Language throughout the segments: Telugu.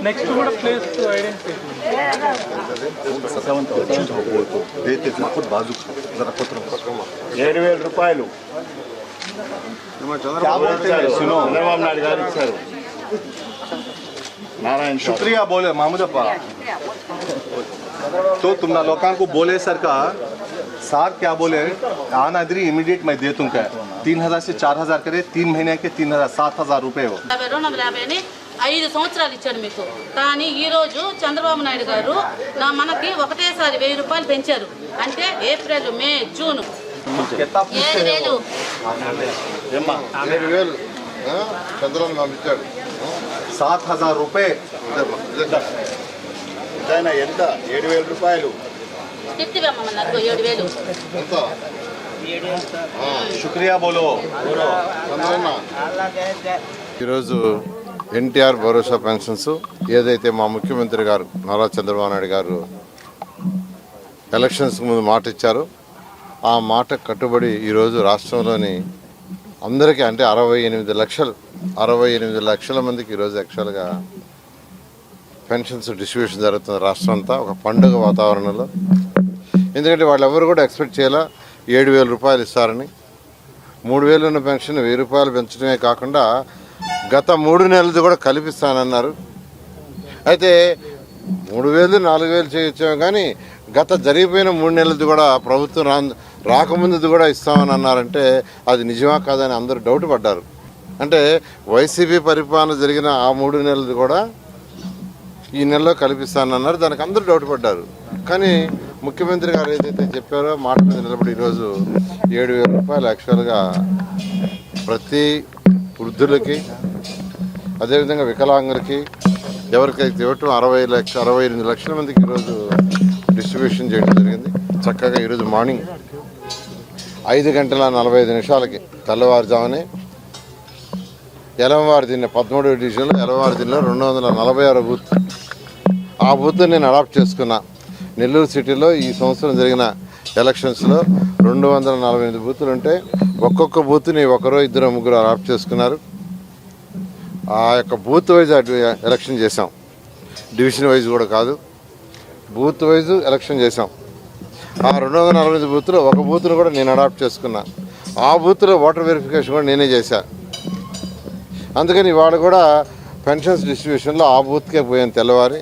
నెక్స్ట్ కూడా ప్లేస్ రూపాయలు చంద్రబాబు నాయుడు గారు ఇచ్చారు. नारायण शुक्रिया बोले महमूद अप्पा। तो तुम ना लोगों को बोले सरकार सार क्या बोले आना इधर इमीडिएट मैं दे दूँ क्या 3000 से 4000 करे 3 महीने के 3000 7000 रुपये हो 5 సంవత్సరాలు ఇచ్చాడు మీకు. కానీ ఈరోజు చంద్రబాబు నాయుడు గారు మనకి ఒకటేసారి 1000 రూపాయలు పెంచారు. అంటే ఏప్రిల్ మే జూన్ 7000 చంద్రబాబు పంపించాడు 7000 रुपये ఎంత 7000 రూపాయలు ఇవ్వమన్నారు. 7000 शुक्रिया बोलो ఈరోజు ఎన్టీఆర్ భరోసా పెన్షన్స్ ఏదైతే మా ముఖ్యమంత్రి గారు నారా చంద్రబాబు నాయుడు గారు ఎలక్షన్స్ ముందు మాట ఇచ్చారో ఆ మాట కట్టుబడి ఈరోజు రాష్ట్రంలోని అందరికీ అంటే 68 లక్షల మందికి ఈరోజు యాక్చువల్గా పెన్షన్స్ డిస్ట్రిబ్యూషన్ జరుగుతుంది రాష్ట్రం అంతా ఒక పండుగ వాతావరణంలో. ఎందుకంటే వాళ్ళు ఎవరు కూడా ఎక్స్పెక్ట్ చేయాల 7000 రూపాయలు ఇస్తారని. 3000 ఉన్న పెన్షన్ 1000 రూపాయలు పెంచడమే కాకుండా గత 3 నెలలది కూడా కల్పిస్తానన్నారు. అయితే 3000 4000 చేయొచ్చాము కానీ గత జరిగిపోయిన 3 నెలలది కూడా ప్రభుత్వం రాకముందుది కూడా ఇస్తామని అన్నారంటే అది నిజమా కాదని అందరూ డౌట్ పడ్డారు. అంటే వైసీపీ పరిపాలన జరిగిన ఆ 3 నెలలది కూడా ఈ నెలలో కల్పిస్తానన్నారు. దానికి అందరూ డౌట్ పడ్డారు. కానీ ముఖ్యమంత్రి గారు ఏదైతే చెప్పారో మాట మీద నిలబడి ఈరోజు 7000 రూపాయలు యాక్చువల్గా ప్రతి వృద్ధులకి అదేవిధంగా వికలాంగులకి ఎవరికైతే ఇవ్వటం 68 లక్షల మందికి ఈరోజు డిస్ట్రిబ్యూషన్ చేయడం జరిగింది. చక్కగా ఈరోజు మార్నింగ్ 5:45 తెల్లవారుజామునే ఎలమవారి దీన్ని 13వ డివిజన్లో ఎలమవారి దీనిలో 246 బూత్. ఆ బూత్ నేను అడాప్ట్ చేసుకున్నా. నెల్లూరు సిటీలో ఈ సంవత్సరం జరిగిన ఎలక్షన్స్లో 248 బూతులు ఉంటే ఒక్కొక్క బూత్ని ఒకరో ఇద్దరు ముగ్గురు అడాప్ట్ చేసుకున్నారు. ఆ యొక్క బూత్ వైజ్ ఎలక్షన్ చేసాం. డివిజన్ వైజ్ కూడా కాదు, బూత్ వైజ్ ఎలక్షన్ చేసాం. ఆ 248 బూత్లో ఒక బూత్ను కూడా నేను అడాప్ట్ చేసుకున్నా. ఆ బూత్లో ఓటర్ వెరిఫికేషన్ కూడా నేనే చేశా. అందుకని ఇవాళ కూడా పెన్షన్స్ డిస్ట్రిబ్యూషన్లో ఆ బూత్కే పోయాను. తెల్లవారి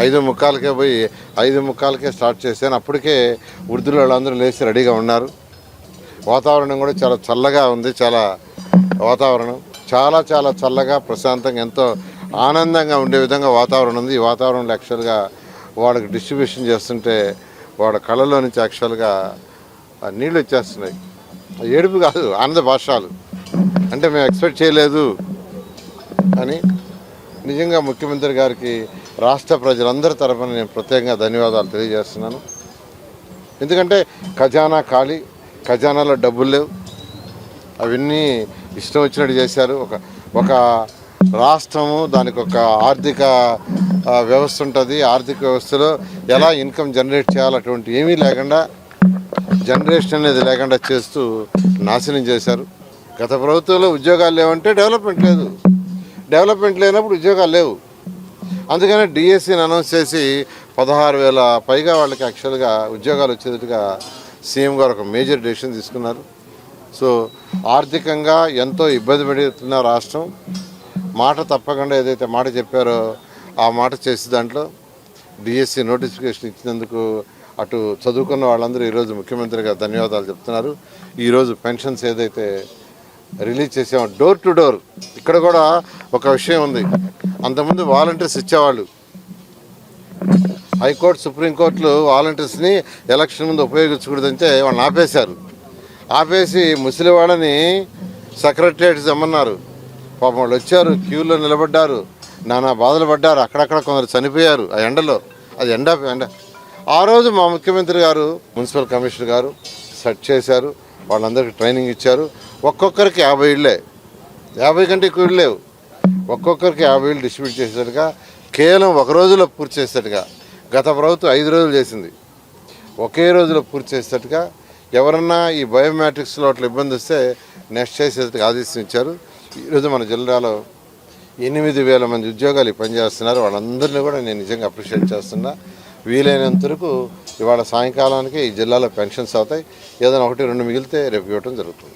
5:45కే పోయి 5:45కే స్టార్ట్ చేశాను. అప్పటికే వృద్ధులు వాళ్ళందరూ లేచి రెడీగా ఉన్నారు. వాతావరణం కూడా చాలా చల్లగా ఉంది. వాతావరణం చాలా చల్లగా ప్రశాంతంగా ఎంతో ఆనందంగా ఉండే విధంగా వాతావరణం ఉంది. ఈ వాతావరణంలో యాక్చువల్గా వాళ్ళకి డిస్ట్రిబ్యూషన్ చేస్తుంటే వాళ్ళ కళ్ళలో నుంచి యాక్చువల్గా నీళ్ళు వచ్చేస్తున్నాయి. ఏడుపు కాదు, ఆనంద భాషలు. అంటే మేము ఎక్స్పెక్ట్ చేయలేదు అని నిజంగా ముఖ్యమంత్రి గారికి రాష్ట్ర ప్రజలందరి తరఫున నేను ప్రత్యేకంగా ధన్యవాదాలు తెలియజేస్తున్నాను. ఎందుకంటే ఖజానా ఖాళీ, ఖజానాలో డబ్బులు లేవు. అవన్నీ ఇష్టం వచ్చినట్టు చేశారు. ఒక రాష్ట్రము దానికి ఒక ఆర్థిక వ్యవస్థ ఉంటుంది. ఆర్థిక వ్యవస్థలో ఎలా ఇన్కమ్ జనరేట్ చేయాలి అటువంటి ఏమీ లేకుండా, జనరేషన్ అనేది లేకుండా చేస్తూ నాశనం చేశారు. గత ప్రభుత్వంలో ఉద్యోగాలు లేవంటే డెవలప్మెంట్ లేదు, డెవలప్మెంట్ లేనప్పుడు ఉద్యోగాలు లేవు. అందుకనే డిఎస్సిని అనౌన్స్ చేసి 16,000 పైగా వాళ్ళకి యాక్చువల్గా ఉద్యోగాలు వచ్చేటట్టుగా సీఎం గారు ఒక మేజర్ డెసిషన్ తీసుకున్నారు. సో ఆర్థికంగా ఎంతో ఇబ్బంది పడుతున్న రాష్ట్రం మాట తప్పకుండా ఏదైతే మాట చెప్పారో ఆ మాట చేసి దాంట్లో డిఎస్సి నోటిఫికేషన్ ఇచ్చినందుకు అటు చదువుకున్న వాళ్ళందరూ ఈరోజు ముఖ్యమంత్రి గారు ధన్యవాదాలు చెప్తున్నారు. ఈరోజు పెన్షన్స్ ఏదైతే రిలీజ్ చేసామో డోర్ టు డోర్, ఇక్కడ కూడా ఒక విషయం ఉంది. అంతకుముందు వాలంటీర్స్ ఇచ్చేవాళ్ళు. హైకోర్టు సుప్రీంకోర్టులు వాలంటీర్స్ని ఎలక్షన్ ముందు ఉపయోగించకూడదంటే వాళ్ళని ఆపేశారు. ఆపేసి ముసలి వాళ్ళని సెక్రటరియట్ తెమ్మన్నారు. పాపం వాళ్ళు వచ్చారు, క్యూలో నిలబడ్డారు, నానా బాధలు పడ్డారు. అక్కడక్కడ కొందరు చనిపోయారు ఆ ఎండలో. అది ఎండ. ఆ రోజు మా ముఖ్యమంత్రి గారు మున్సిపల్ కమిషనర్ గారు సెట్ చేశారు. వాళ్ళందరికీ ట్రైనింగ్ ఇచ్చారు. ఒక్కొక్కరికి 50 ఇళ్ళే, 50 కంటే ఎక్కువ ఇళ్ళు లేవు. ఒక్కొక్కరికి 50 ఇళ్ళు డిస్ట్రిబ్యూట్ చేసేట్టుగా, కేవలం ఒక రోజులో పూర్తి చేసేట్టుగా. గత ప్రభుత్వం 5 రోజులు చేసింది. ఒకే రోజులో పూర్తి చేసేట్టుగా ఎవరన్నా ఈ బయోమెట్రిక్స్లో అట్లా ఇబ్బంది వస్తే నెక్స్ట్ చేసేట్టుగా ఆదేశం ఇచ్చారు. ఈరోజు మన జిల్లాలో 8,000 మంది ఉద్యోగాలు పనిచేస్తున్నారు. వాళ్ళందరినీ కూడా నేను నిజంగా అప్రిషియేట్ చేస్తున్నా. వీలైనంత వరకు ఇవాళ సాయంకాలానికి ఈ జిల్లాలో పెన్షన్స్ అవుతాయి. ఏదైనా 1-2 మిగిలితే రేపు ఇవ్వడం జరుగుతుంది.